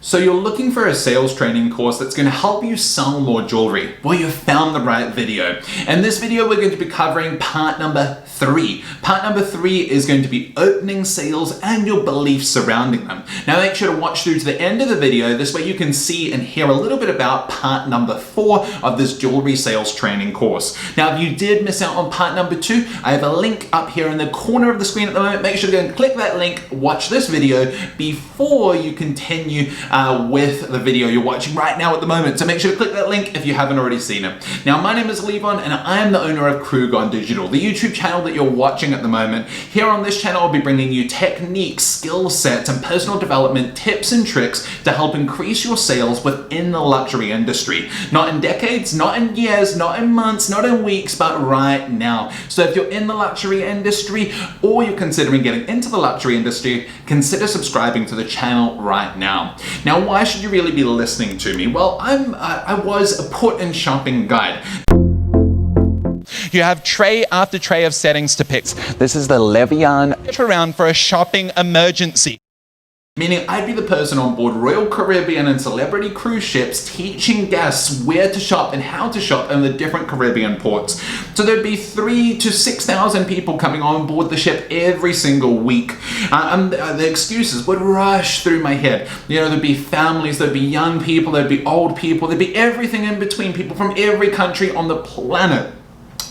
So you're looking for a sales training course that's going to help you sell more jewelry. Well, you've found the right video. In this video, we're going to be covering part number 3. Part number 3 is going to be opening sales and your beliefs surrounding them. Now make sure to watch through to the end of the video. This way you can see and hear a little bit about part number 4 of this jewelry sales training course. Now, if you did miss out on part number 2, I have a link up here in the corner of the screen at the moment. Make sure to go and click that link, watch this video before you continue with the video you're watching right now at the moment. So make sure to click that link if you haven't already seen it. Now, my name is Levon and I am the owner of Crew Gone Digital, the YouTube channel that you're watching at the moment. Here on this channel, I'll be bringing you techniques, skill sets, and personal development tips and tricks to help increase your sales within the luxury industry. Not in decades, not in years, not in months, not in weeks, but right now. So if you're in the luxury industry or you're considering getting into the luxury industry, consider subscribing to the channel right now. Now, why should you really be listening to me? Well, I was a put-in shopping guide. You have tray after tray of settings to pick. This is the Levian around for a shopping emergency. Meaning I'd be the person on board Royal Caribbean and celebrity cruise ships teaching guests where to shop and how to shop in the different Caribbean ports. So there'd be 3,000 to 6,000 people coming on board the ship every single week. And the excuses would rush through my head. You know, there'd be families, there'd be young people, there'd be old people, there'd be everything in between, people from every country on the planet.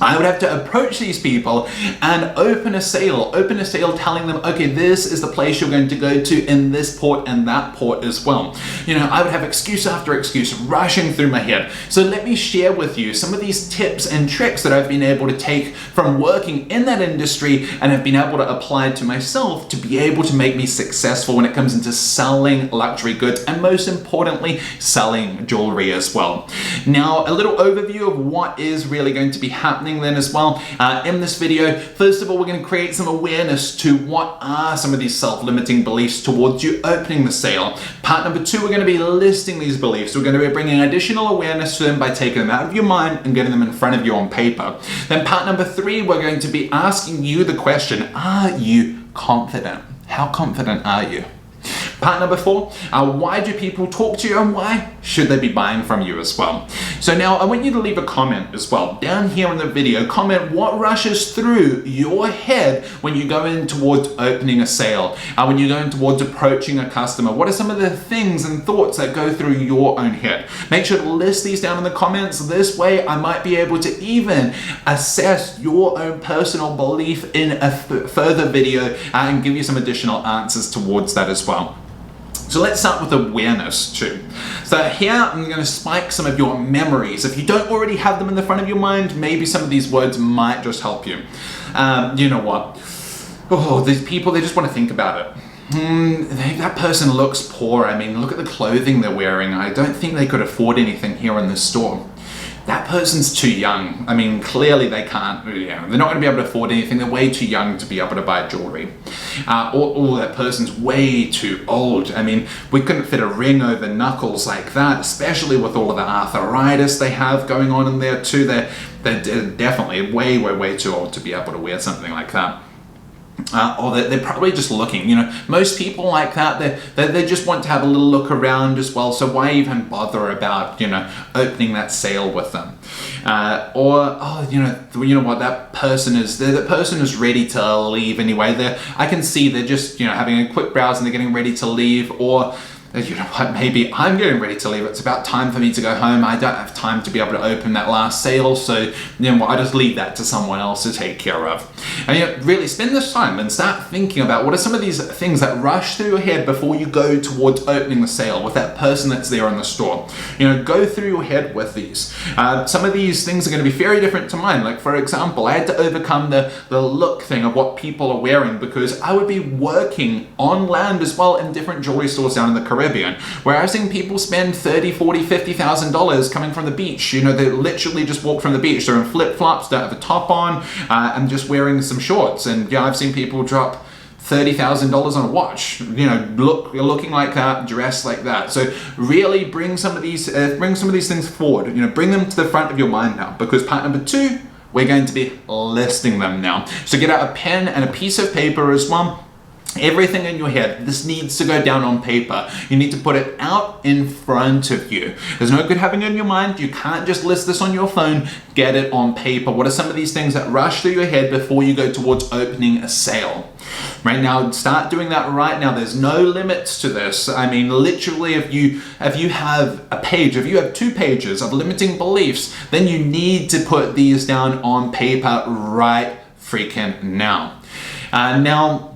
I would have to approach these people and open a sale telling them, okay, this is the place you're going to go to in this port and that port as well. You know, I would have excuse after excuse rushing through my head. So let me share with you some of these tips and tricks that I've been able to take from working in that industry and have been able to apply to myself to be able to make me successful when it comes into selling luxury goods and most importantly, selling jewelry as well. Now, a little overview of what is really going to be happening then as well in this video. First of all, we're going to create some awareness to what are some of these self-limiting beliefs towards you opening the sale. Part number 2, we're going to be listing these beliefs. We're going to be bringing additional awareness to them by taking them out of your mind and getting them in front of you on paper. Then part number 3, we're going to be asking you the question, are you confident? How confident are you? Part number 4, why do people talk to you and why should they be buying from you as well? So now I want you to leave a comment as well. Down here in the video, comment what rushes through your head when you go in towards opening a sale, when you go in towards approaching a customer. What are some of the things and thoughts that go through your own head? Make sure to list these down in the comments. This way I might be able to even assess your own personal belief in a further video and give you some additional answers towards that as well. So let's start with awareness too. So here I'm going to spike some of your memories. If you don't already have them in the front of your mind, maybe some of these words might just help you. You know what? Oh, these people, they just want to think about it. That person looks poor. I mean, look at the clothing they're wearing. I don't think they could afford anything here in this store. That person's too young. I mean, clearly they can't, they're not going to be able to afford anything. They're way too young to be able to buy jewelry. Or that person's way too old. I mean, we couldn't fit a ring over knuckles like that, especially with all of the arthritis they have going on in there too. They're definitely way too old to be able to wear something like that. Or they're probably just looking, you know, most people like that, they just want to have a little look around as well, so why even bother about, you know, opening that sale with them? Or, oh, you know what, that person is ready to leave anyway. I can see they're just, you know, having a quick browse and they're getting ready to leave. Or, you know what, maybe I'm getting ready to leave. It's about time for me to go home. I don't have time to be able to open that last sale, so you know what, I just leave that to someone else to take care of. And you know, really spend this time and start thinking about what are some of these things that rush through your head before you go towards opening the sale with that person that's there in the store. You know, go through your head with these. Some of these things are going to be very different to mine. Like, for example, I had to overcome the look thing of what people are wearing because I would be working on land as well in different jewelry stores down in the Caribbean, where I've seen people spend $30,000, $40,000, $50,000 coming from the beach. You know, they literally just walk from the beach. They're in flip-flops, don't have a top on, and just wearing some shorts. And yeah, I've seen people drop $30,000 on a watch, you know, looking like that, dressed like that. So really bring some of these things forward. You know, bring them to the front of your mind now, because part number 2, we're going to be listing them now. So get out a pen and a piece of paper as well. Everything in your head, this needs to go down on paper. You need to put it out in front of you. There's no good having it in your mind. You can't just list this on your phone. Get it on paper. What are some of these things that rush through your head before you go towards opening a sale? Right now, start doing that right now. There's no limits to this. I mean, literally, if you have a page, if you have 2 pages of limiting beliefs, then you need to put these down on paper right freaking now. Now,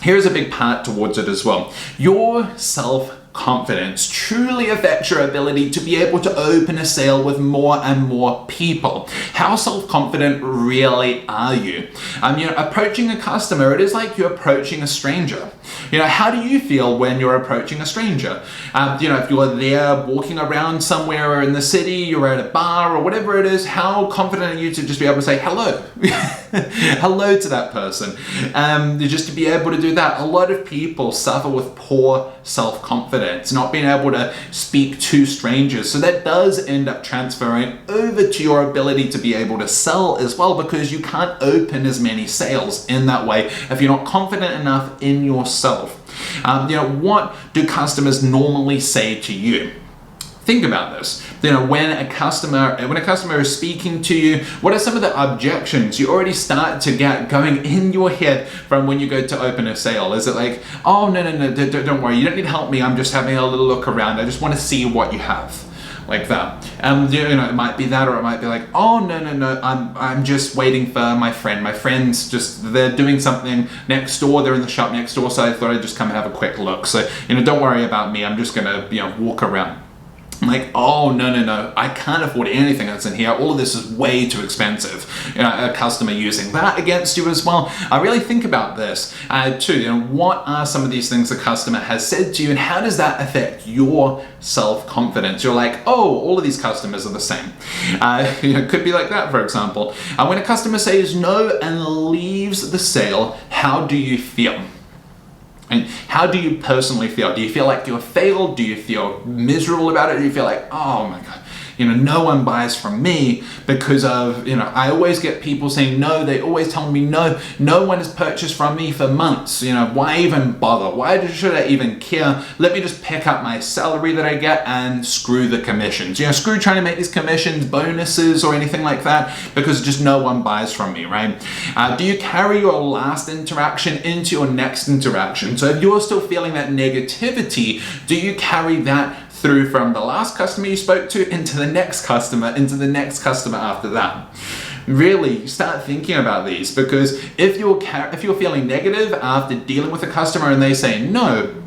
here's a big part towards it as well. Your self-confidence truly affects your ability to be able to open a sale with more and more people. How self-confident really are you? Approaching a customer, it is like you're approaching a stranger. How do you feel when you're approaching a stranger? If you're there walking around somewhere or in the city, you're at a bar or whatever it is, how confident are you to just be able to say hello? Hello to that person. Just to be able to do that. A lot of people suffer with poor self-confidence, not being able to speak to strangers. So that does end up transferring over to your ability to be able to sell as well, because you can't open as many sales in that way if you're not confident enough in yourself. What do customers normally say to you? Think about this. When a customer is speaking to you, what are some of the objections you already start to get going in your head from when you go to open a sale? Is it like, oh, no, don't worry, you don't need to help me, I'm just having a little look around, I just want to see what you have. Like that. It might be that, or it might be like, oh, no, I'm just waiting for my friend. My friend's they're doing something next door, they're in the shop next door, so I thought I'd just come and have a quick look. So, don't worry about me, I'm just gonna, walk around. I'm like, oh, no, I can't afford anything that's in here. All of this is way too expensive. A customer using that against you as well. I really think about this too. What are some of these things the customer has said to you, and how does that affect your self-confidence? You're like, oh, all of these customers are the same. It could be like that, for example. When a customer says no and leaves the sale, how do you feel? And how do you personally feel? Do you feel like you failed? Do you feel miserable about it? Do you feel like, oh my God, no one buys from me because of, I always get people saying no, they always tell me no one has purchased from me for months, why even bother? Why should I even care? Let me just pick up my salary that I get and screw the commissions. Screw trying to make these commissions bonuses or anything like that, because just no one buys from me, right? Do you carry your last interaction into your next interaction? So if you're still feeling that negativity, do you carry that through from the last customer you spoke to into the next customer, after that? Really start thinking about these, because if you're feeling negative after dealing with a customer and they say no,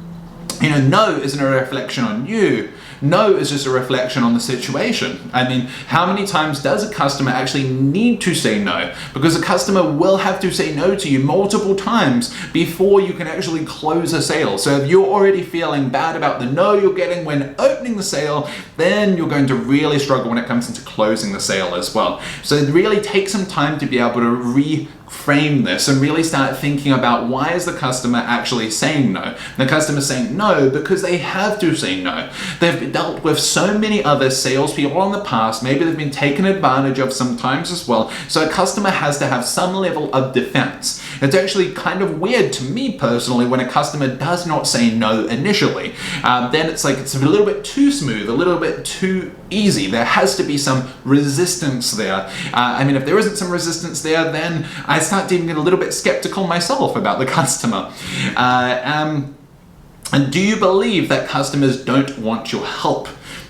no isn't a reflection on you. No is just a reflection on the situation. I mean, how many times does a customer actually need to say no? Because a customer will have to say no to you multiple times before you can actually close a sale. So if you're already feeling bad about the no you're getting when opening the sale, then you're going to really struggle when it comes into closing the sale as well. So really take some time to be able to reframe this and really start thinking about, why is the customer actually saying no? The customer's saying no because they have to say no. They've dealt with so many other salespeople in the past. Maybe they've been taken advantage of sometimes as well. So a customer has to have some level of defense. It's actually kind of weird to me personally when a customer does not say no initially. Then it's like it's a little bit too smooth, a little bit too easy. There has to be some resistance there. If there isn't some resistance there, then I start to even get a little bit skeptical myself about the customer. And do you believe that customers don't want your help?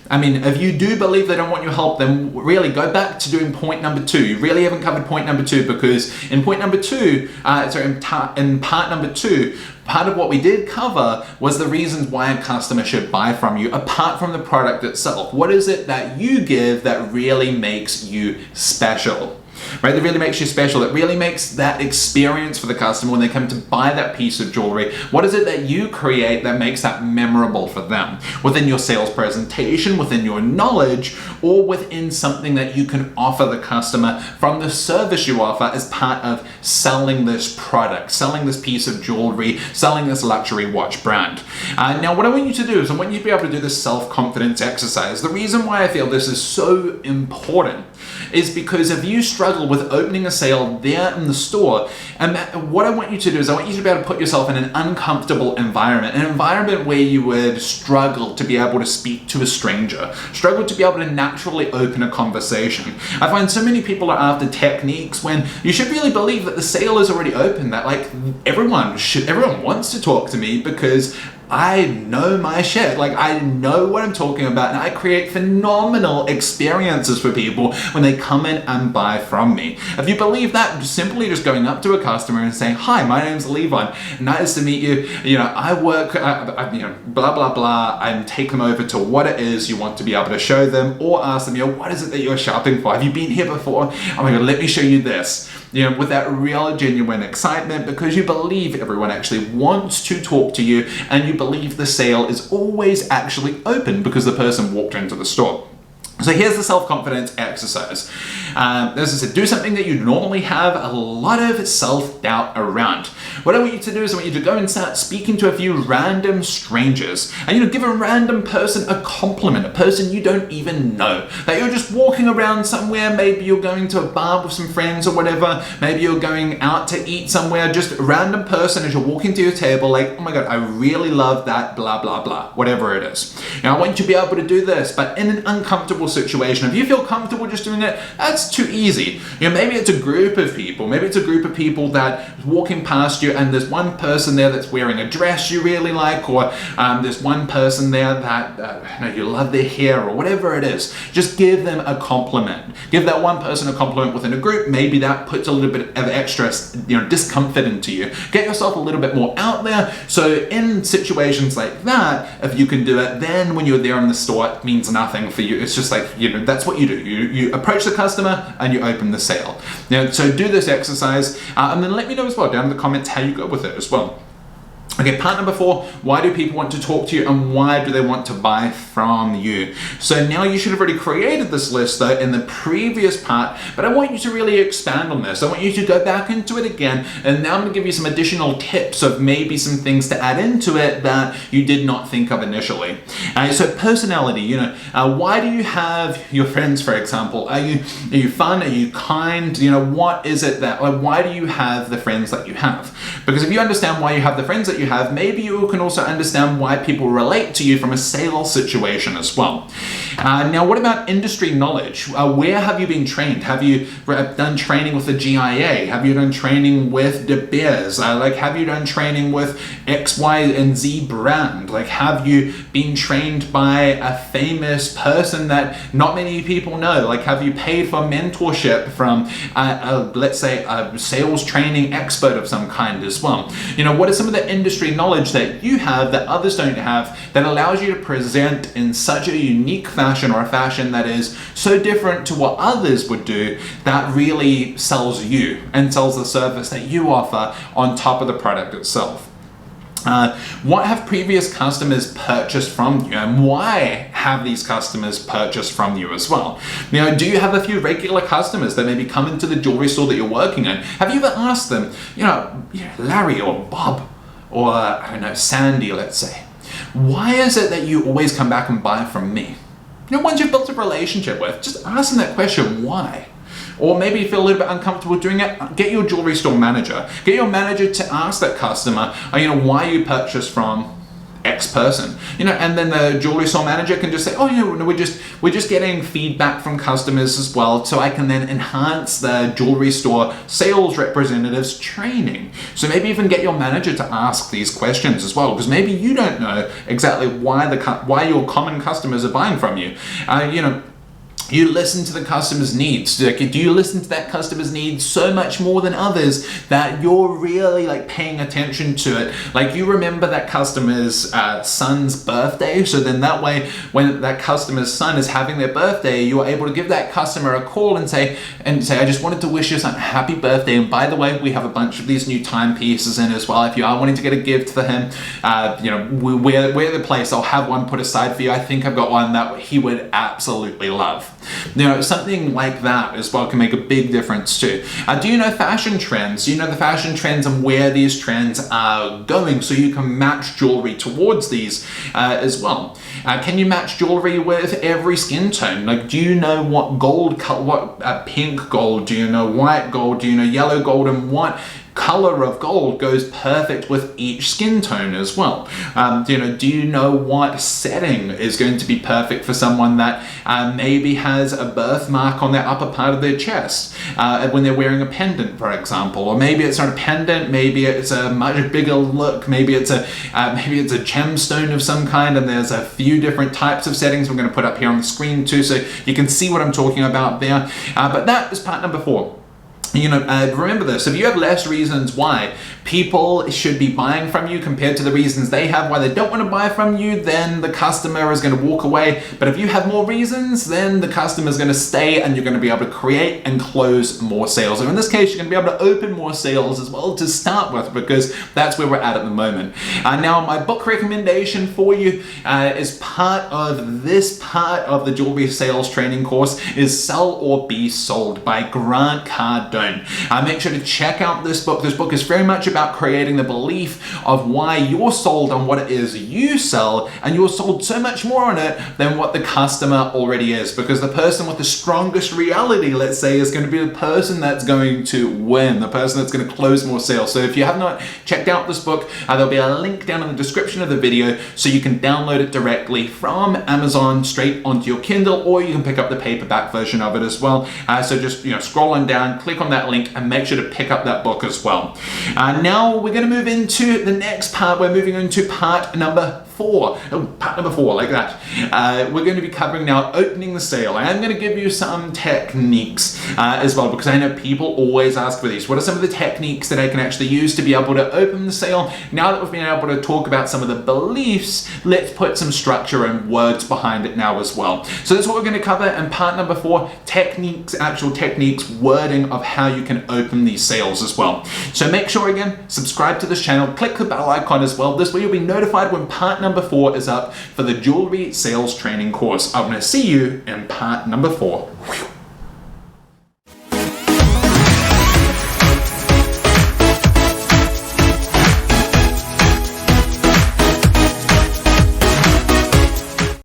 If you do believe they don't want your help, then really go back to doing point number 2. You really haven't covered point number 2, because in point number 2, in part number 2, part of what we did cover was the reasons why a customer should buy from you, apart from the product itself. What is it that you give that really makes you special? Right, that really makes you special, that really makes that experience for the customer when they come to buy that piece of jewelry. What is it that you create that makes that memorable for them? Within your sales presentation, within your knowledge, or within something that you can offer the customer from the service you offer as part of selling this product, selling this piece of jewelry, selling this luxury watch brand. Now, what I want you to do is I want you to be able to do this self-confidence exercise. The reason why I feel this is so important is because if you struggle struggle with opening a sale there in the store. And what I want you to do is I want you to be able to put yourself in an uncomfortable environment, an environment where you would struggle to be able to speak to a stranger, struggle to be able to naturally open a conversation. I find so many people are after techniques when you should really believe that the sale is already open, that like everyone wants to talk to me because I know my shit. Like, I know what I'm talking about, and I create phenomenal experiences for people when they come in and buy from me. If you believe that, simply just going up to a customer and saying, "Hi, my name's Levon. Nice to meet you. You know, I work, blah, blah, blah," and take them over to what it is you want to be able to show them, or ask them, what is it that you're shopping for? Have you been here before? Oh my God, let me show you this. With that real genuine excitement, because you believe everyone actually wants to talk to you, and you believe the sale is always actually open because the person walked into the store. So here's the self-confidence exercise. As I said, do something that you normally have a lot of self-doubt around. What I want you to do is I want you to go and start speaking to a few random strangers, and give a random person a compliment, a person you don't even know. That you're just walking around somewhere, maybe you're going to a bar with some friends or whatever, maybe you're going out to eat somewhere, just a random person as you're walking to your table, like, "Oh my God, I really love that, blah, blah, blah," whatever it is. Now I want you to be able to do this, but in an uncomfortable situation. If you feel comfortable just doing it, that's too easy. Maybe it's a group of people. Maybe it's a group of people that walking past you, and there's one person there that's wearing a dress you really like, or there's one person there that you love their hair, or whatever it is. Just give them a compliment. Give that one person a compliment within a group. Maybe that puts a little bit of extra, discomfort into you. Get yourself a little bit more out there. So in situations like that, if you can do it, then when you're there in the store, it means nothing for you. It's just like, that's what you do. You approach the customer and you open the sale. So do this exercise, and then let me know as well down in the comments how you go with it as well. Okay, part number 4, why do people want to talk to you and why do they want to buy from you? So now you should have already created this list though in the previous part, but I want you to really expand on this. I want you to go back into it again, and now I'm going to give you some additional tips of maybe some things to add into it that you did not think of initially. So personality, why do you have your friends, for example? Are you fun? Are you kind? What is it that, why do you have the friends that you have? Because if you understand why you have the friends that you have, maybe you can also understand why people relate to you from a sales situation as well. Now, what about industry knowledge? Where have you been trained? Have you done training with the GIA? Have you done training with De Beers? Have you done training with X, Y, and Z brand? Have you been trained by a famous person that not many people know? Have you paid for mentorship from, let's say, a sales training expert of some kind as well? What are some of the industry knowledge that you have that others don't have that allows you to present in such a unique fashion, or a fashion that is so different to what others would do, that really sells you and sells the service that you offer on top of the product itself? What have previous customers purchased from you, and why have these customers purchased from you as well? Do you have a few regular customers that maybe come into the jewelry store that you're working in? Have you ever asked them, Larry or Bob, or I don't know, Sandy, let's say, why is it that you always come back and buy from me? Once you've built a relationship with, just ask them that question, why? Or maybe you feel a little bit uncomfortable doing it, get your jewelry store manager. Get your manager to ask that customer, why you purchased from X person, and then the jewelry store manager can just say, we're just getting feedback from customers as well, so I can then enhance the jewelry store sales representative's training. So maybe even get your manager to ask these questions as well, because maybe you don't know exactly why your common customers are buying from you. You listen to the customer's needs. Do you listen to that customer's needs so much more than others that you're really paying attention to it? You remember that customer's son's birthday, so then that way when that customer's son is having their birthday, you're able to give that customer a call and say, I just wanted to wish your son a happy birthday, and by the way, we have a bunch of these new timepieces in as well. If you are wanting to get a gift for him, we're the place. I'll have one put aside for you. I think I've got one that he would absolutely love. Something like that as well can make a big difference too. Do you know fashion trends? Do you know the fashion trends and where these trends are going, so you can match jewelry towards these as well? Can you match jewelry with every skin tone? Like, do you know what gold color, pink gold? Do you know white gold? Do you know yellow gold? And what color of gold goes perfect with each skin tone as well? Do you know what setting is going to be perfect for someone that maybe has a birthmark on their upper part of their chest when they're wearing a pendant, for example? Or maybe it's not a pendant, maybe it's a much bigger look, maybe it's a gemstone of some kind, and there's a few different types of settings we're going to put up here on the screen too, so you can see what I'm talking about there. But that is part number 4. Remember this: if you have less reasons why people should be buying from you compared to the reasons they have why they don't want to buy from you, then the customer is going to walk away. But if you have more reasons, then the customer is going to stay, and you're going to be able to create and close more sales. And in this case, you're going to be able to open more sales as well to start with, because that's where we're at the moment. Now, my book recommendation for you is part of this part of the jewelry sales training course is Sell or Be Sold by Grant Cardone. Make sure to check out this book. This book is very much about creating the belief of why you're sold on what it is you sell, and you're sold so much more on it than what the customer already is, because the person with the strongest reality, let's say, is going to be the person that's going to win, the person that's going to close more sales. So if you have not checked out this book, there'll be a link down in the description of the video so you can download it directly from Amazon straight onto your Kindle, or you can pick up the paperback version of it as well. So just scroll on down, click on that link, and make sure to pick up that book as well. Now we're going to move into the next part. We're moving into part number 4. Part number 4, like that. We're going to be covering now opening the sale. I'm going to give you some techniques as well, because I know people always ask for these. What are some of the techniques that I can actually use to be able to open the sale? Now that we've been able to talk about some of the beliefs, let's put some structure and words behind it now as well. So that's what we're going to cover in part number 4, techniques, actual techniques, wording of how you can open these sales as well. So make sure, again, subscribe to this channel, click the bell icon as well. This way you'll be notified when part number 4 is up for the jewelry sales training course. I'm going to see you in part number 4.